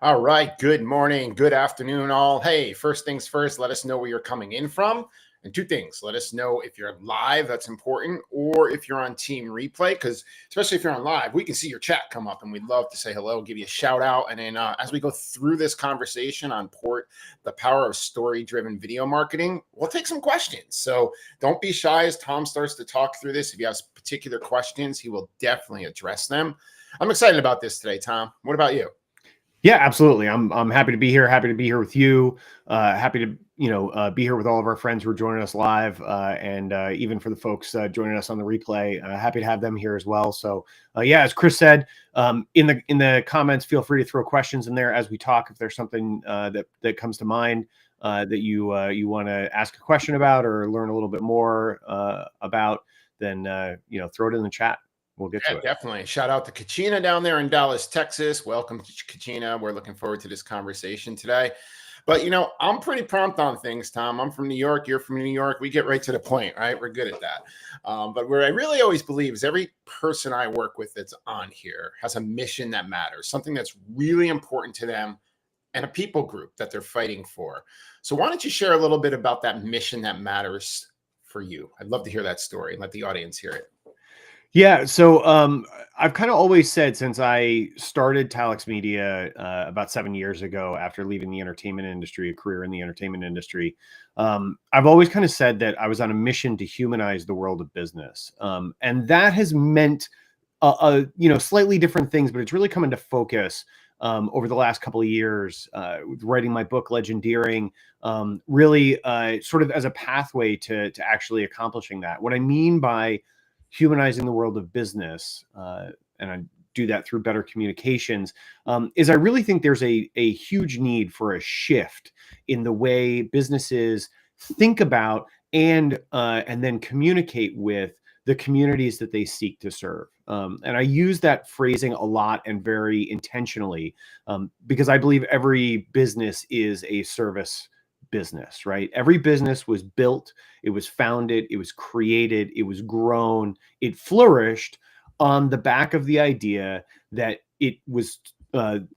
All right. Good morning. Good afternoon, all. Hey, first things first, let us know where you're coming in from. And two things, let us know if you're live, that's important, or if you're on team replay, because especially if you're on live, we can see your chat come up and we'd love to say hello, give you a shout out. And then as we go through this conversation on the power of story-driven video marketing, we'll take some questions. So don't be shy as Tom starts to talk through this. If you have particular questions, he will definitely address them. I'm excited about this today, Tom. What about you? Yeah, absolutely. I'm happy to be here. Happy to be here with you. Happy to be here with all of our friends who are joining us live, and even for the folks joining us on the replay. Happy to have them here as well. So yeah, as Chris said, in the comments, feel free to throw questions in there as we talk. If there's something that comes to mind that you want to ask a question about or learn a little bit more about, then throw it in the chat. We'll get to it. Definitely. Shout out to Kachina down there in Dallas, Texas. Welcome to Kachina. We're looking forward to this conversation today. But, I'm pretty prompt on things, Tom. I'm from New York. You're from New York. We get right to the point, right? We're good at that. But where I really always believe is every person I work with that's on here has a mission that matters, something that's really important to them and a people group that they're fighting for. So why don't you share a little bit about that mission that matters for you? I'd love to hear that story and let the audience hear it. Yeah, so I've kind of always said since I started Talix Media about 7 years ago after leaving the entertainment industry, a career in the entertainment industry, I've always kind of said that I was on a mission to humanize the world of business. And that has meant, slightly different things, but it's really come into focus over the last couple of years, writing my book, Legendeering, really sort of as a pathway to actually accomplishing that. What I mean by humanizing the world of business, and I do that through better communications, is I really think there's a huge need for a shift in the way businesses think about and then communicate with the communities that they seek to serve. And I use that phrasing a lot and very intentionally, because I believe every business is a service business, right? Every business was built, it was founded, it was created, it was grown, it flourished on the back of the idea that it was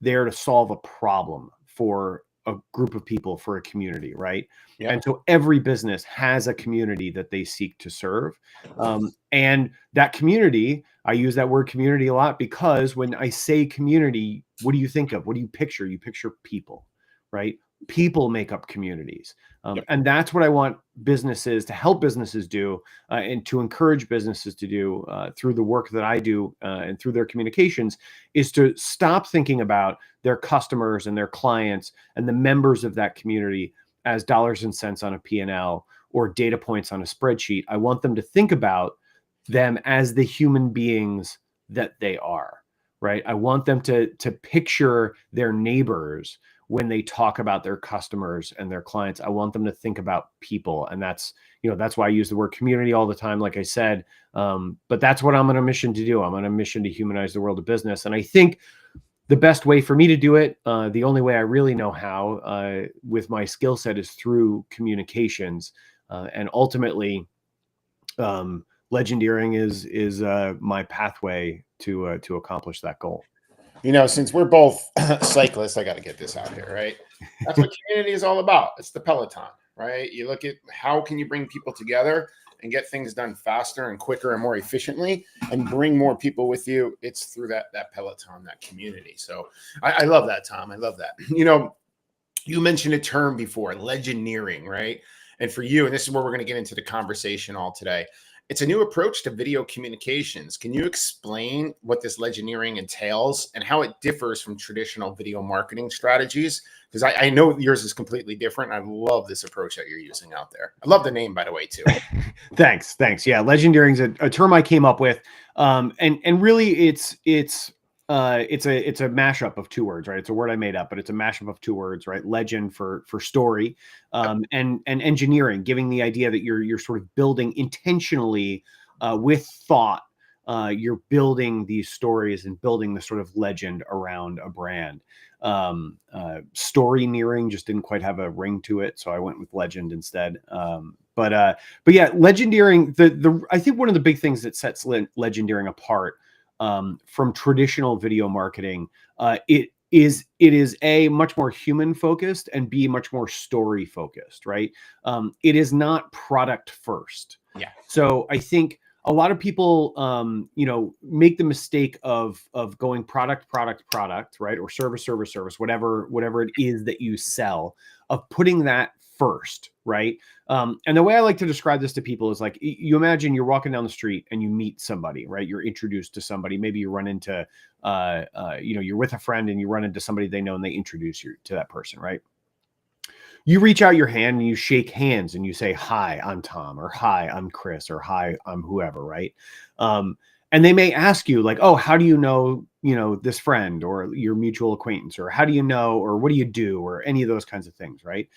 there to solve a problem for a group of people, for a community, right? Yeah. And so every business has a community that they seek to serve. And that community, I use that word community a lot because when I say community, what do you think of? What do you picture? You picture people, right? People make up communities. And that's what I want businesses to help businesses do, and to encourage businesses to do through the work that I do and through their communications, is to stop thinking about their customers and their clients and the members of that community as dollars and cents on a P&L or data points on a spreadsheet. I want them to think about them as the human beings that they are, right? I want them to picture their neighbors when they talk about their customers and their clients. I want them to think about people. And that's why I use the word community all the time, like I said. But that's what I'm on a mission to do. I'm on a mission to humanize the world of business. And I think the best way for me to do it, the only way I really know how with my skill set, is through communications. And ultimately, Legendeering is my pathway to accomplish that goal. Since we're both cyclists, I got to get this out here, right? That's what community is all about. It's the Peloton, right? You look at how can you bring people together and get things done faster and quicker and more efficiently and bring more people with you. It's through that Peloton, that community. So I love that, Tom. I love that. You mentioned a term before, Legendeering, right? And for you, and this is where we're going to get into the conversation all today, it's a new approach to video communications. Can you explain what this Legendeering entails and how it differs from traditional video marketing strategies? Because I know yours is completely different. I love this approach that you're using out there. I love the name, by the way, too. Thanks. Yeah, Legendeering is a term I came up with, and really it's a mashup of two words, right? It's a word I made up, but it's a mashup of two words, right? Legend for story, and engineering, giving the idea that you're sort of building intentionally with thought. You're building these stories and building the sort of legend around a brand. Story-nearing just didn't quite have a ring to it, so I went with legend instead. But yeah, Legendeering. I think one of the big things that sets Legendeering apart from traditional video marketing, it is it is A, much more human focused, and B, much more story focused, right? It is not product first. Yeah. So I think a lot of people, make the mistake of going product, right, or service, whatever it is that you sell, of putting that first, right? And the way I like to describe this to people is like, you imagine you're walking down the street and you meet somebody, right? You're introduced to somebody. Maybe you run into, you're with a friend and you run into somebody they know and they introduce you to that person, right? You reach out your hand and you shake hands and you say, "Hi, I'm Tom," or "Hi, I'm Chris," or "Hi, I'm whoever," right? And they may ask you like, "Oh, how do you know, this friend or your mutual acquaintance, or how do you know, or what do you do, or any of those kinds of things," right?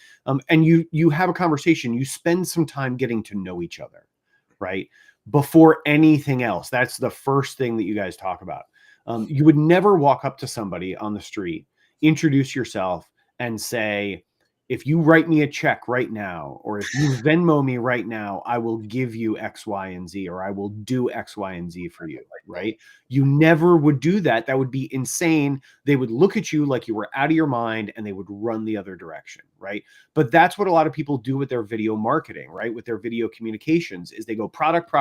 And you have a conversation, you spend some time getting to know each other, right? Before anything else, that's the first thing that you guys talk about. You would never walk up to somebody on the street, introduce yourself, and say, "If you write me a check right now, or if you Venmo me right now, I will give you X, Y, and Z, or I will do X, Y, and Z for you," right? You never would do that. That would be insane. They would look at you like you were out of your mind and they would run the other direction, right? But that's what a lot of people do with their video marketing, right? With their video communications, is they go product,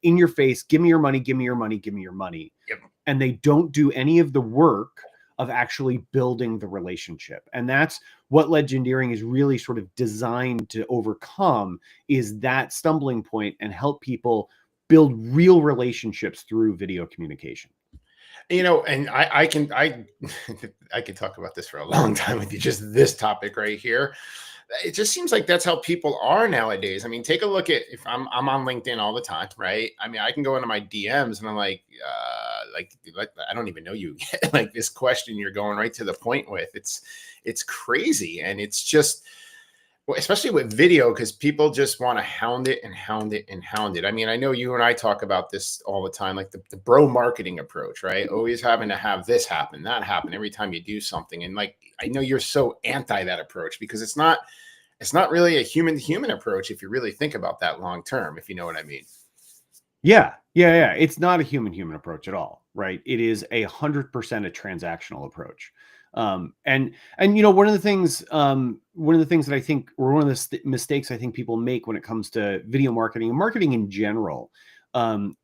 in your face, give me your money, give me your money, give me your money. Yep. And they don't do any of the work of actually building the relationship. And that's what legendeering is really sort of designed to overcome, is that stumbling point and help people build real relationships through video communication. And I can I could talk about this for a long time with you, just this topic right here. It just seems like that's how people are nowadays. I mean, take a look at, if I'm on LinkedIn all the time, right? I mean, I can go into my DMs and I'm like I don't even know you yet. Like, this question you're going right to the point with, it's crazy. And it's just, well, especially with video, because people just want to hound it and hound it and hound it. I mean, I know you and I talk about this all the time, like the bro marketing approach, right? Always having to have this happen, that happen every time you do something. And like, I know you're so anti that approach, because it's not really a human to human approach if you really think about that long term, if you know what I mean. Yeah. It's not a human approach at all, right? It is 100% a transactional approach. And one of the things that I think, or one of the mistakes I think people make when it comes to video marketing and marketing in general,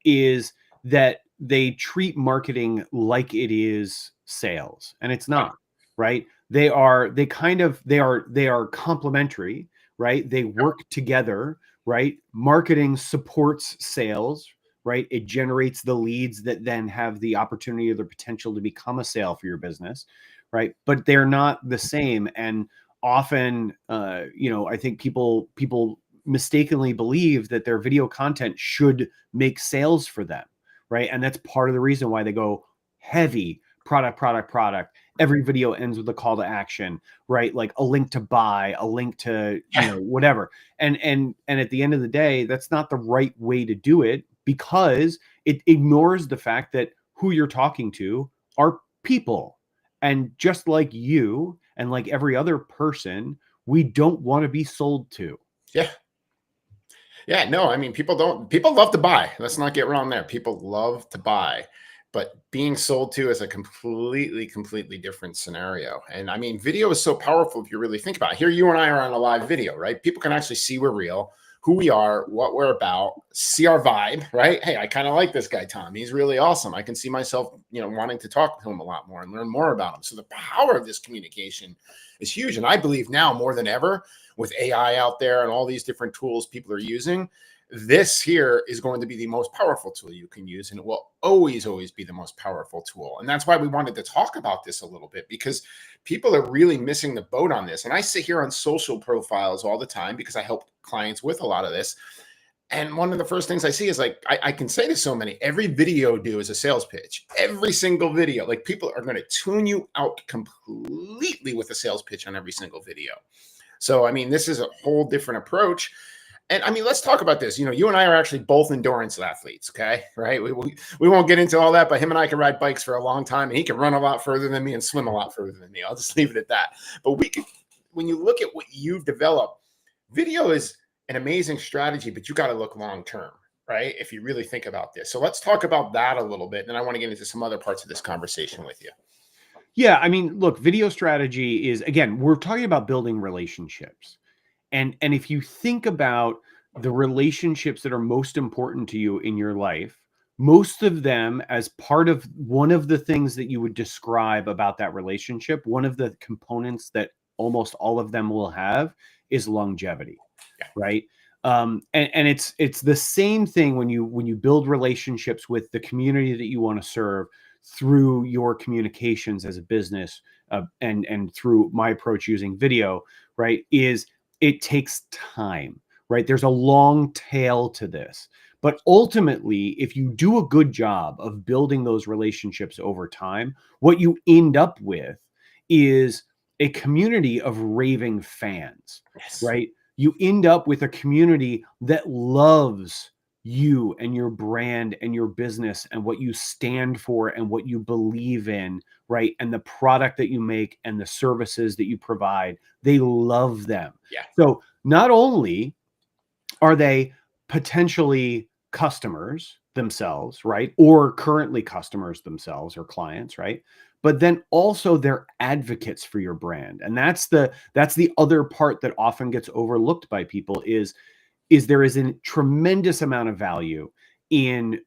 is that they treat marketing like it is sales, and it's not, right? They are complementary, right? They work together, right? Marketing supports sales, right? It generates the leads that then have the opportunity or the potential to become a sale for your business, right? But they're not the same. And often, I think people mistakenly believe that their video content should make sales for them, right? And that's part of the reason why they go heavy product. Every video ends with a call to action, right? Like a link to buy, a link to, whatever. And at the end of the day, that's not the right way to do it, because it ignores the fact that who you're talking to are people. And just like you and like every other person, we don't want to be sold to. Yeah. Yeah, no, I mean, people love to buy. Let's not get wrong there. People love to buy, but being sold to is a completely different scenario. And I mean, video is so powerful if you really think about it. Here, you and I are on a live video, right? People can actually see we're real, who we are, what we're about, see our vibe, right? Hey, I kind of like this guy, Tom. He's really awesome. I can see myself, wanting to talk to him a lot more and learn more about him. So the power of this communication is huge. And I believe now more than ever, with AI out there and all these different tools people are using, this here is going to be the most powerful tool you can use, and it will always be the most powerful tool. And that's why we wanted to talk about this a little bit, because people are really missing the boat on this. And I sit here on social profiles all the time because I help clients with a lot of this. And one of the first things I see is like, I can say to so many, every video do is a sales pitch. Every single video, like, people are going to tune you out completely with a sales pitch on every single video. So, I mean, this is a whole different approach. And I mean, let's talk about this. You and I are actually both endurance athletes, okay? Right? We won't get into all that, but him and I can ride bikes for a long time, and he can run a lot further than me and swim a lot further than me. I'll just leave it at that. But when you look at what you've developed, video is an amazing strategy, but you got to look long term, right? If you really think about this. So let's talk about that a little bit. And then I want to get into some other parts of this conversation with you. Yeah, I mean, look, video strategy is, again, we're talking about building relationships. And if you think about the relationships that are most important to you in your life, most of them, as part of one of the things that you would describe about that relationship, one of the components that almost all of them will have is longevity, Yeah. right? And it's the same thing when you build relationships with the community that you want to serve through your communications as a business, and through my approach using video, right? Is it takes time, right? There's a long tail to this. But ultimately, if you do a good job of building those relationships over time, what you end up with is a community of raving fans, Yes. right? You end up with a community that loves you and your brand and your business and what you stand for and what you believe in, right? And the product that you make and the services that you provide, they love them. Yeah. So not only are they potentially customers themselves, right? Or currently customers themselves or clients, right? But then also they're advocates for your brand. And that's the other part that often gets overlooked by people is there is a tremendous amount of value in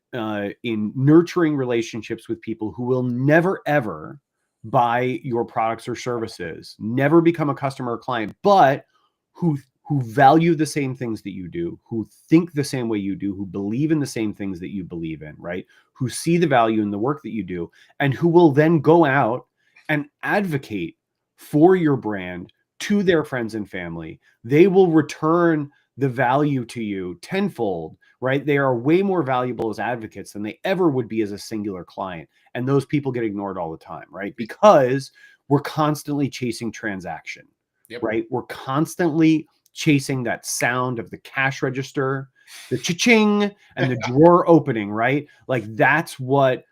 nurturing relationships with people who will never ever buy your products or services, never become a customer or client, but who value the same things that you do, who think the same way you do, who believe in the same things that you believe in, right? Who see the value in the work that you do, and who will then go out and advocate for your brand to their friends and family. They will return the value to you tenfold, right? They are way more valuable as advocates than they ever would be as a singular client. And those people get ignored all the time, right? Because we're constantly chasing transaction, Yep. right? We're constantly chasing that sound of the cash register, the cha-ching, and the drawer opening, right? Like that's what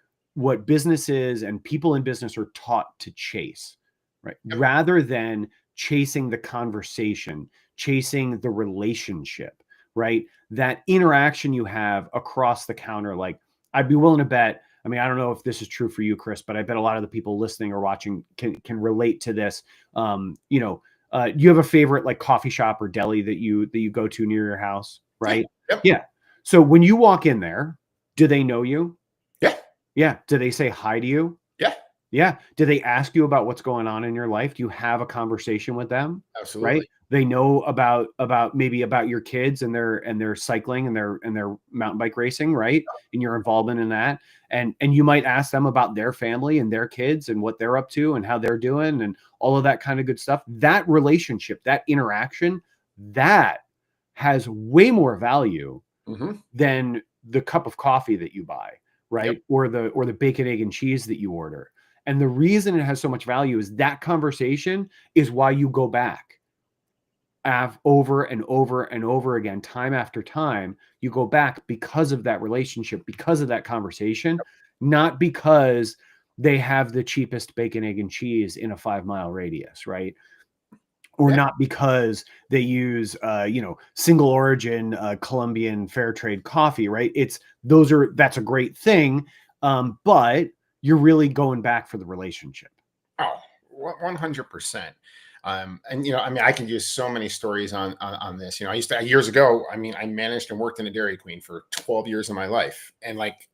businesses and people in business are taught to chase, right? Yep. Rather than chasing the conversation, chasing the relationship, right? That interaction you have across the counter. Like I'd be willing to bet, I mean, I don't know if this is true for you, Chris, but I bet a lot of the people listening or watching can relate to this. Do you have a favorite like coffee shop or deli that you go to near your house, right? Yep. Yeah. So when you walk in there, do they know you? Yeah. Yeah. Do they say hi to you? Yeah. Yeah. Do they ask you about what's going on in your life? Do you have a conversation with them? Right? Absolutely. They know maybe about your kids and their cycling and their mountain bike racing, right? And your involvement in that. And you might ask them about their family and their kids and what they're up to and how they're doing and all of that kind of good stuff. That relationship, that interaction, that has way more value Mm-hmm. than the cup of coffee that you buy, Yep. right? Or the bacon, egg, and cheese that you order. And the reason it has so much value is that conversation is why you go back over and over and over again, time after time. You go back because of that relationship, because of that conversation, not because they have the cheapest bacon, egg, and cheese in a 5-mile radius, right? Or Yeah. not because they use single origin Colombian fair trade coffee, right? That's a great thing, but you're really going back for the relationship. Oh, 100%. And I mean, I can use so many stories on this. I used to years ago. I mean, I managed and worked in a Dairy Queen for 12 years of my life, and like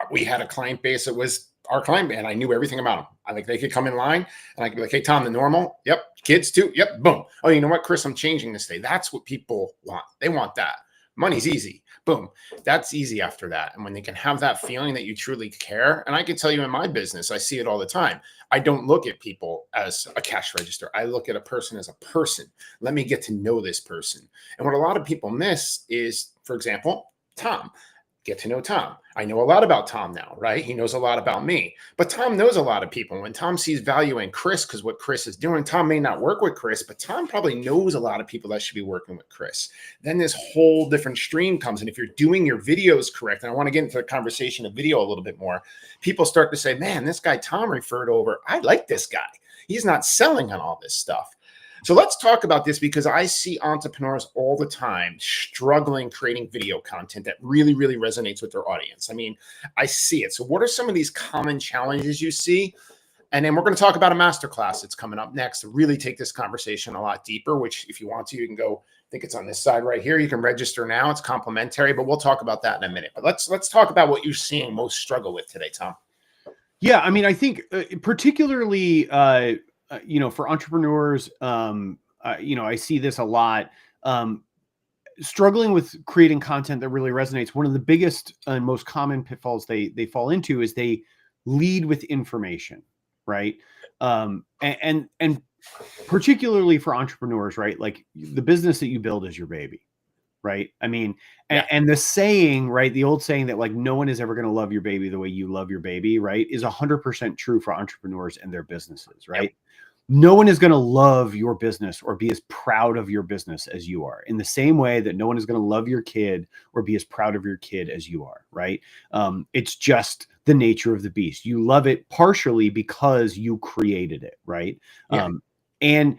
we had a client base that was our client, and I knew everything about them. They could come in line, and I could be like, "Hey, Tom, the normal, yep, kids too, yep, boom. Oh, you know what, Chris, I'm changing this day." That's what people want. They want that. Money's easy. Boom. That's easy after that. And when they can have that feeling that you truly care, and I can tell you in my business, I see it all the time. I don't look at people as a cash register. I look at a person as a person. Let me get to know this person. And what a lot of people miss is, for example, Tom. Get to know Tom. I know a lot about Tom now, right? He knows a lot about me, but Tom knows a lot of people. When Tom sees value in Chris, because what Chris is doing, Tom may not work with Chris, but Tom probably knows a lot of people that should be working with Chris. Then this whole different stream comes. And if you're doing your videos correct, and I want to get into the conversation of video a little bit more, people start to say, man, this guy Tom referred over, I like this guy. He's not selling on all this stuff. So let's talk about this because I see entrepreneurs all the time struggling creating video content that really, really resonates with their audience. I mean, I see it. So what are some of these common challenges you see? And then we're going to talk about a masterclass that's coming up next to really take this conversation a lot deeper, which if you want to, you can go, I think it's on this side right here. You can register now. It's complimentary, but we'll talk about that in a minute. But let's talk about what you're seeing most struggle with today, Tom. Yeah, I mean, I think particularly, for entrepreneurs, I see this a lot. Struggling with creating content that really resonates. One of the biggest and most common pitfalls they fall into is they lead with information, right? And particularly for entrepreneurs, right? Like the business that you build is your baby, right? I mean, and the saying, right? The old saying that like no one is ever going to love your baby the way you love your baby, right? Is 100% true for entrepreneurs and their businesses, right? Yep. No one is going to love your business or be as proud of your business as you are, in the same way that no one is going to love your kid or be as proud of your kid as you are, right? It's just the nature of the beast. You love it partially because you created it, right? Yeah. And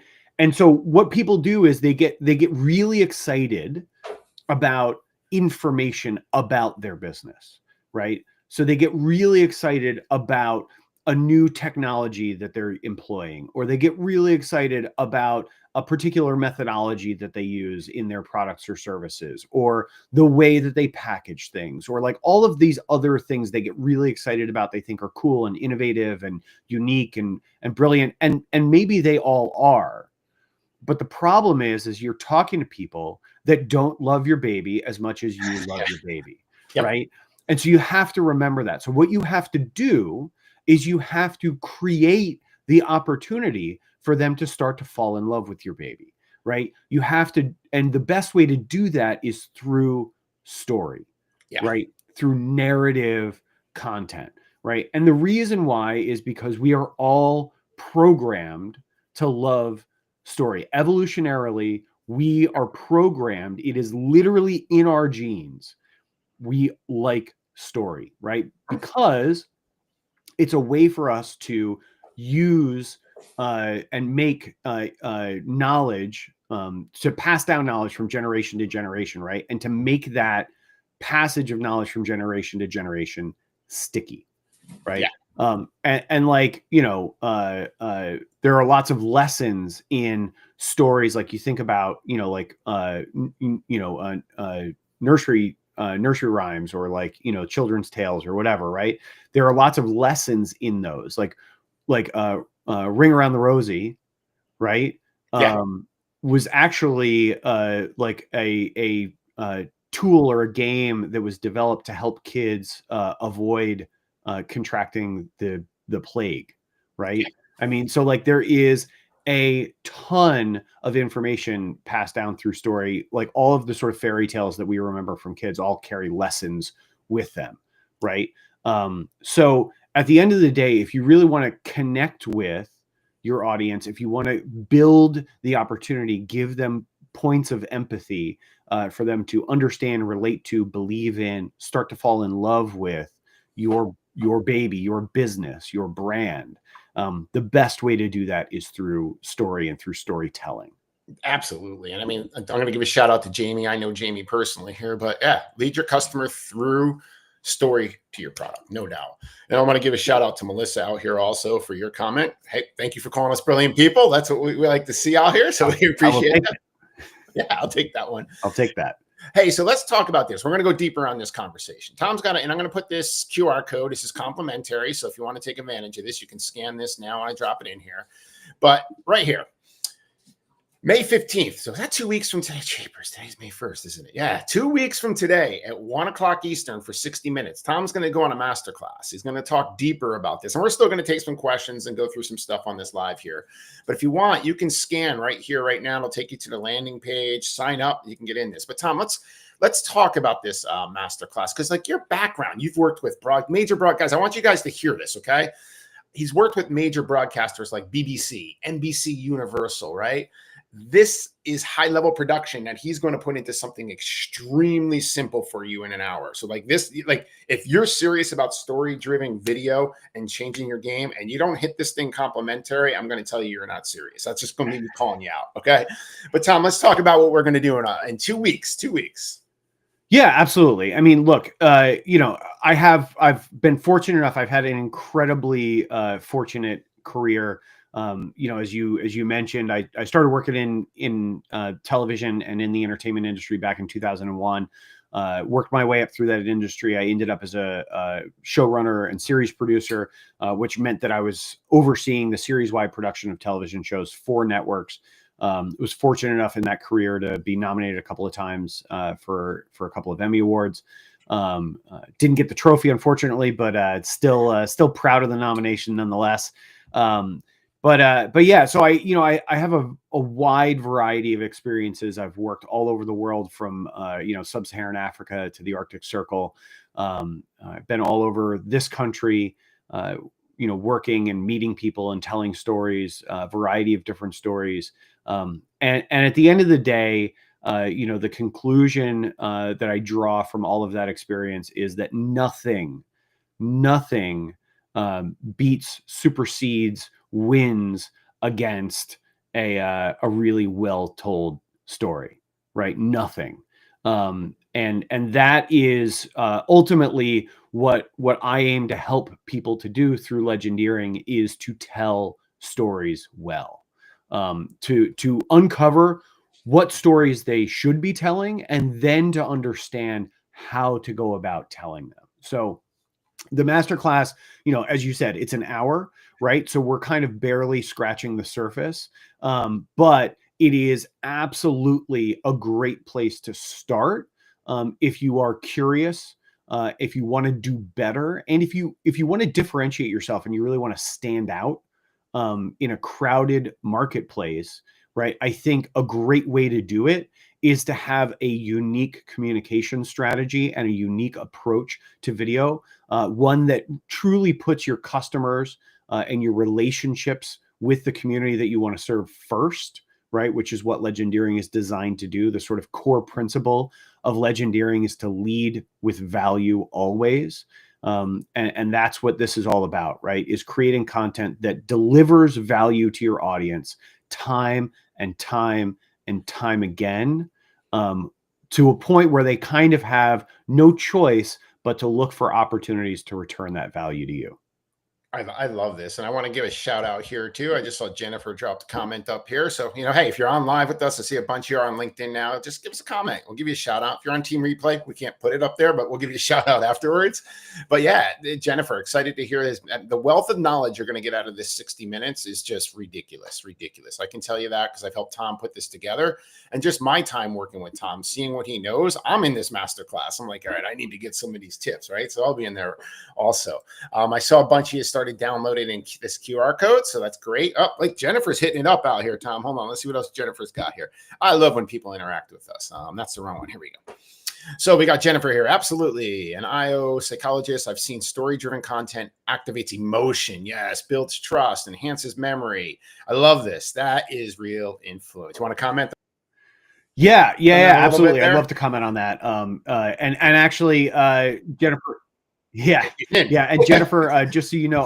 so what people do is they get really excited about information about their business, right? So they get really excited about a new technology that they're employing, or they get really excited about a particular methodology that they use in their products or services, or the way that they package things, or like all of these other things they get really excited about, they think are cool and innovative and unique and brilliant. And maybe they all are. But the problem is you're talking to people that don't love your baby as much as you love your baby, right? And so you have to remember that. So what you have to do is you have to create the opportunity for them to start to fall in love with your baby, right? You have to, and the best way to do that is through story, right? Through narrative content, right? And the reason why is because we are all programmed to love story. Evolutionarily, we are programmed. It is literally in our genes. We like story, right? Because it's a way for us to use and make knowledge, to pass down knowledge from generation to generation, right? And to make that passage of knowledge from generation to generation sticky, right? And like, there are lots of lessons in stories. Like you think about, nursery rhymes, or like, children's tales or whatever, right? There are lots of lessons in those, like Ring Around the Rosie, right? Was actually like a tool or a game that was developed to help kids avoid contracting the plague, right? I mean, so like there is a ton of information passed down through story. Like all of the sort of fairy tales that we remember from kids all carry lessons with them, right? So at the end of the day, if you really want to connect with your audience, if you want to build the opportunity, give them points of empathy for them to understand, relate to, believe in, start to fall in love with your baby, your business, your brand. The best way to do that is through story and through storytelling. Absolutely. And I mean, I'm going to give a shout out to Jamie. I know Jamie personally here, but yeah, lead your customer through story to your product, no doubt. And I want to give a shout out to Melissa out here also for your comment. Hey, thank you for calling us brilliant people. That's what we like to see out here. So we appreciate it. Yeah, I'll take that one. I'll take that. Hey, so let's talk about this. We're going to go deeper on this conversation. Tom's got it, and I'm going to put this QR code. This is complimentary. So if you want to take advantage of this, you can scan this now. I drop it in here. But right here, May 15th. So that's 2 weeks from today. Jeepers, today's May 1st, isn't it? Yeah, 2 weeks from today at 1 o'clock Eastern for 60 minutes. Tom's going to go on a masterclass. He's going to talk deeper about this. And we're still going to take some questions and go through some stuff on this live here. But if you want, you can scan right here, right now. It'll take you to the landing page. Sign up. You can get in this. But Tom, let's talk about this masterclass, because like your background, you've worked with major broadcasters. I want you guys to hear this, okay? He's worked with major broadcasters like BBC, NBC Universal, right? This is high-level production that he's going to put into something extremely simple for you in an hour. So like this, like if you're serious about story-driven video and changing your game and you don't hit this thing complimentary, I'm going to tell you you're not serious. That's just going to be calling you out, okay? But Tom, let's talk about what we're going to do in 2 weeks. 2 weeks. Yeah, absolutely. I mean, look, I've been fortunate enough. I've had an incredibly fortunate career. As you mentioned, I started working in television and in the entertainment industry back in 2001. Worked my way up through that industry. I ended up as a showrunner and series producer, which meant that I was overseeing the series-wide production of television shows for networks. Was fortunate enough in that career to be nominated a couple of times for a couple of Emmy Awards. Didn't get the trophy, unfortunately, but still proud of the nomination nonetheless. But yeah, so I have a wide variety of experiences. I've worked all over the world from sub-Saharan Africa to the Arctic Circle. I've been all over this country, working and meeting people and telling stories, a variety of different stories. And at the end of the day, the conclusion that I draw from all of that experience is that nothing beats, supersedes, wins against a really well told story, right? Nothing. And that is ultimately what I aim to help people to do through legendeering, is to tell stories well, to uncover what stories they should be telling, and then to understand how to go about telling them. So the masterclass, as you said, it's an hour, right? So we're kind of barely scratching the surface, but it is absolutely a great place to start if you are curious, if you want to do better, and if you want to differentiate yourself and you really want to stand out in a crowded marketplace, right? I think a great way to do it is to have a unique communication strategy and a unique approach to video, one that truly puts your customers and your relationships with the community that you want to serve first, right? Which is what legendeering is designed to do. The sort of core principle of legendeering is to lead with value always. And that's what this is all about, right? Is creating content that delivers value to your audience time and time and time again, to a point where they kind of have no choice but to look for opportunities to return that value to you. I love this. And I want to give a shout out here too. I just saw Jennifer dropped a comment up here. So, hey, if you're on live with us, I see a bunch here on LinkedIn now, just give us a comment. We'll give you a shout out. If you're on Team Replay, we can't put it up there, but we'll give you a shout out afterwards. But yeah, Jennifer, excited to hear this. The wealth of knowledge you're going to get out of this 60 minutes is just ridiculous. I can tell you that because I've helped Tom put this together, and just my time working with Tom, seeing what he knows. I'm in this masterclass. I'm like, all right, I need to get some of these tips, right? So I'll be in there also. I saw a bunch of you started downloading this QR code, so that's great. Oh, like Jennifer's hitting it up out here, Tom. Hold on, let's see what else Jennifer's got here. I love when people interact with us. That's the wrong one. Here we go. So we got Jennifer here. Absolutely. An IO psychologist. I've seen story-driven content activates emotion. Yes. Builds trust, enhances memory. I love this. That is real influence. You want to comment? Yeah, absolutely. I'd love to comment on that. And actually, Jennifer, yeah. And Jennifer, just so you know,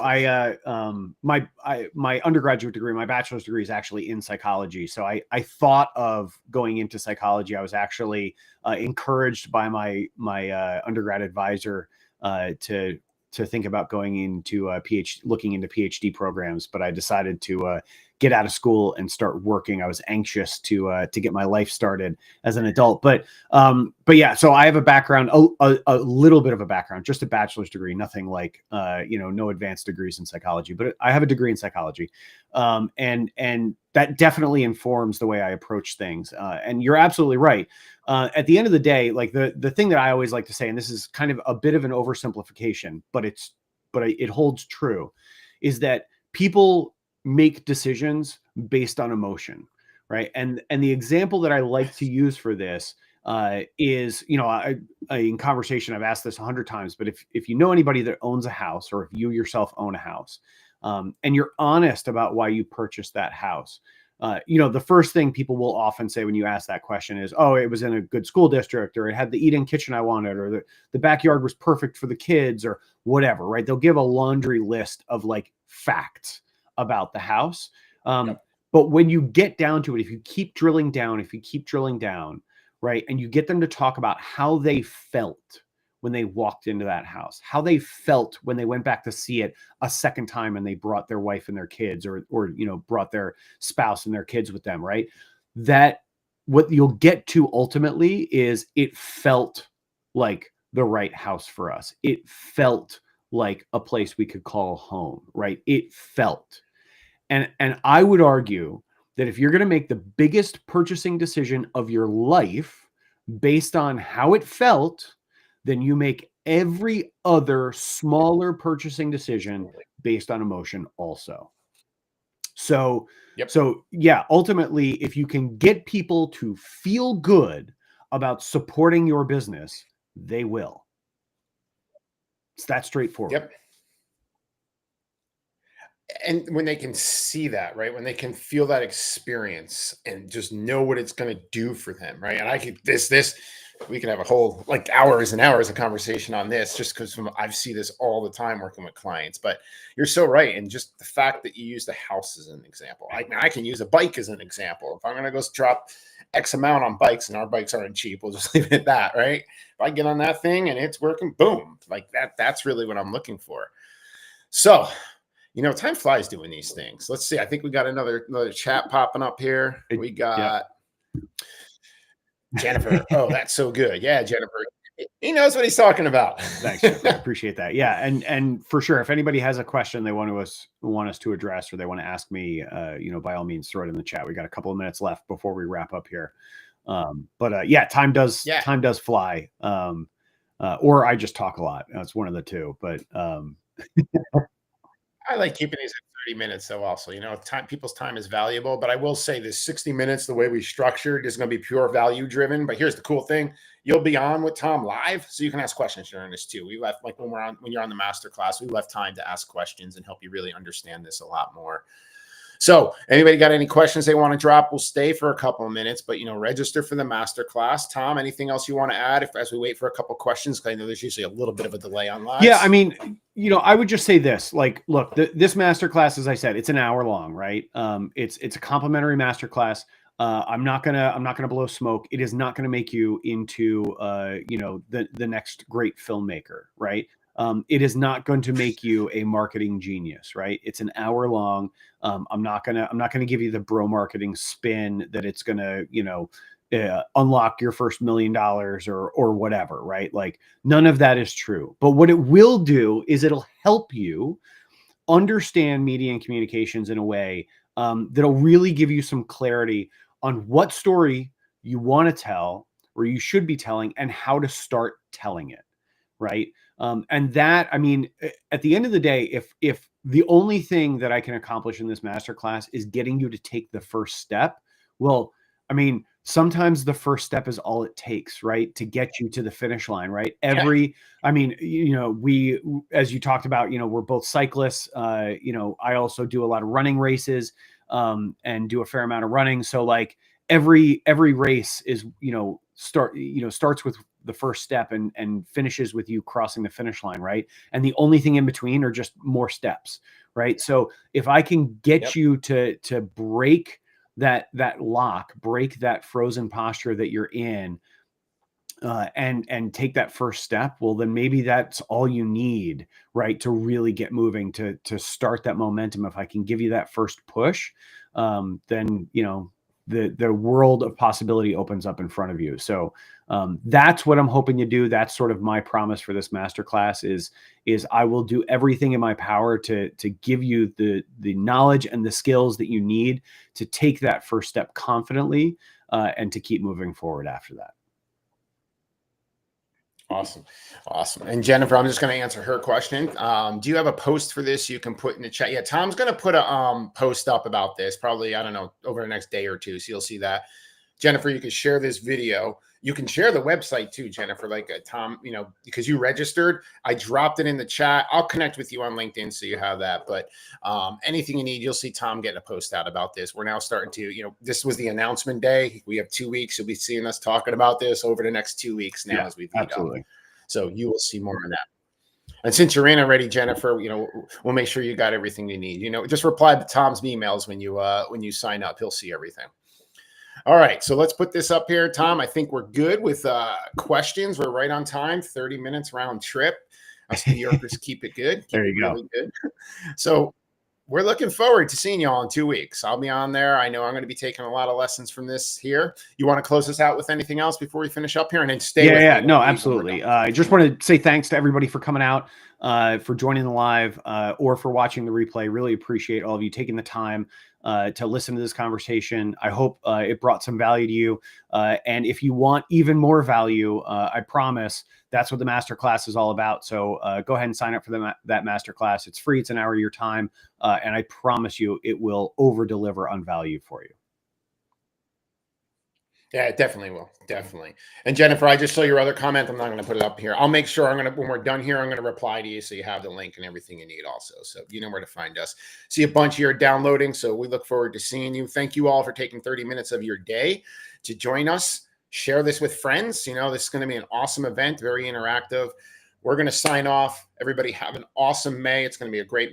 my undergraduate degree, my bachelor's degree is actually in psychology. So I thought of going into psychology. I was actually encouraged by my undergrad advisor to think about going into looking into PhD programs, but I decided to get out of school and start working. I was anxious to get my life started as an adult, but yeah. So I have a background, a little bit of a background, just a bachelor's degree, nothing like no advanced degrees in psychology, but I have a degree in psychology, and that definitely informs the way I approach things. And you're absolutely right. At the end of the day, like the thing that I always like to say, and this is kind of a bit of an oversimplification, but it holds true, is that people make decisions based on emotion, right? And the example that I like to use for this is, in conversation, I've asked this 100 times, but if you know anybody that owns a house, or if you yourself own a house, and you're honest about why you purchased that house, the first thing people will often say when you ask that question is, oh, it was in a good school district, or it had the eat-in kitchen I wanted, or the backyard was perfect for the kids, or whatever, right? They'll give a laundry list of like facts about the house. But when you get down to it, if you keep drilling down, right, and you get them to talk about how they felt, when they walked into that house, how they felt when they went back to see it a second time and they brought their wife and their kids, or brought their spouse and their kids with them, right? That what you'll get to ultimately is it felt like the right house for us. It felt like a place we could call home, right? It felt. And I would argue that if you're going to make the biggest purchasing decision of your life based on how it felt, then you make every other smaller purchasing decision based on emotion also. So, yeah, ultimately, if you can get people to feel good about supporting your business, they will. It's that straightforward. Yep. And when they can see that, right? When they can feel that experience and just know what it's going to do for them, right? And I could we can have a whole like hours and hours of conversation on this, just because I see this all the time working with clients. But you're so right, and just the fact that you use the house as an example, I can use a bike as an example. If I'm going to go drop X amount on bikes, and our bikes aren't cheap, we'll just leave it at that, right? If I get on that thing and it's working, boom, like that's really what I'm looking for. So, time flies doing these things. Let's see. I think we got another chat popping up here. We got Jennifer. Oh, that's so good. Yeah, Jennifer. He knows what he's talking about. Thanks, Jennifer. I appreciate that. Yeah, and for sure, if anybody has a question they want us to address, or they want to ask me, by all means, throw it in the chat. We got a couple of minutes left before we wrap up here. Yeah, time does fly. Or I just talk a lot. It's one of the two. But I like keeping these at 30 minutes, though. Also, people's time is valuable. But I will say this: 60 minutes, the way we structured, is going to be pure value driven. But here's the cool thing: you'll be on with Tom live, so you can ask questions during this too. We left, like when you're on the masterclass, we left time to ask questions and help you really understand this a lot more. So anybody got any questions they want to drop? We'll stay for a couple of minutes, but register for the masterclass. Tom, anything else you want to add as we wait for a couple of questions? Because I know there's usually a little bit of a delay on live. Yeah, I mean, I would just say this, like, look, this masterclass, as I said, it's an hour long, right? It's a complimentary masterclass. I'm not gonna blow smoke. It is not gonna make you into the next great filmmaker, right? It is not going to make you a marketing genius, right? It's an hour long. I'm not gonna give you the bro marketing spin that it's gonna unlock your first $1 million or whatever, right? Like, none of that is true. But what it will do is it'll help you understand media and communications in a way that'll really give you some clarity on what story you want to tell, or you should be telling, and how to start telling it, right? And that, I mean, at the end of the day, if the only thing that I can accomplish in this masterclass is getting you to take the first step, well, I mean, sometimes the first step is all it takes, right, to get you to the finish line, right? I mean, we, as you talked about, we're both cyclists. I also do a lot of running races, and do a fair amount of running. So like every race is, starts with the first step and finishes with you crossing the finish line, right? And the only thing in between are just more steps, right? So if I can get you to break that lock, break that frozen posture that you're in, and take that first step, well, then maybe that's all you need, right, to really get moving, to start that momentum. If I can give you that first push, then the world of possibility opens up in front of you. So that's what I'm hoping to do. That's sort of my promise for this masterclass is I will do everything in my power to give you the knowledge and the skills that you need to take that first step confidently, and to keep moving forward after that. Awesome. And Jennifer, I'm just going to answer her question. Do you have a post for this you can put in the chat? Yeah, Tom's going to put a post up about this, probably, I don't know, over the next day or two. So you'll see that. Jennifer, you can share this video. You can share the website too, Jennifer, like Tom, because you registered. I dropped it in the chat. I'll connect with you on LinkedIn so you have that. But anything you need, you'll see Tom getting a post out about this. We're now starting to, this was the announcement day. We have 2 weeks. You'll be seeing us talking about this over the next 2 weeks now as we absolutely. Up. So you will see more on that. And since you're in already, Jennifer, we'll make sure you got everything you need. Just reply to Tom's emails when you sign up. He'll see everything. All right, so let's put this up here, Tom. I think we're good with questions. We're right on time, 30 minutes round trip. Us New Yorkers keep it good. Keep There it you go. really good. So we're looking forward to seeing y'all in 2 weeks. I'll be on there. I know I'm going to be taking a lot of lessons from this here. You want to close us out with anything else before we finish up here, and then stay with me. Yeah, Don't no, leave when we're absolutely. done. I just want to say thanks to everybody for coming out, for joining the live, or for watching the replay. Really appreciate all of you taking the time to listen to this conversation. I hope it brought some value to you. And if you want even more value, I promise that's what the masterclass is all about. So go ahead and sign up for that masterclass. It's free. It's an hour of your time. And I promise you it will over deliver on value for you. Yeah, it definitely will. Definitely. And Jennifer, I just saw your other comment. I'm not going to put it up here. I'll make sure when we're done here, I'm going to reply to you so you have the link and everything you need also. So you know where to find us. See a bunch here downloading. So we look forward to seeing you. Thank you all for taking 30 minutes of your day to join us. Share this with friends. You know, this is going to be an awesome event, very interactive. We're going to sign off. Everybody have an awesome May. It's going to be a great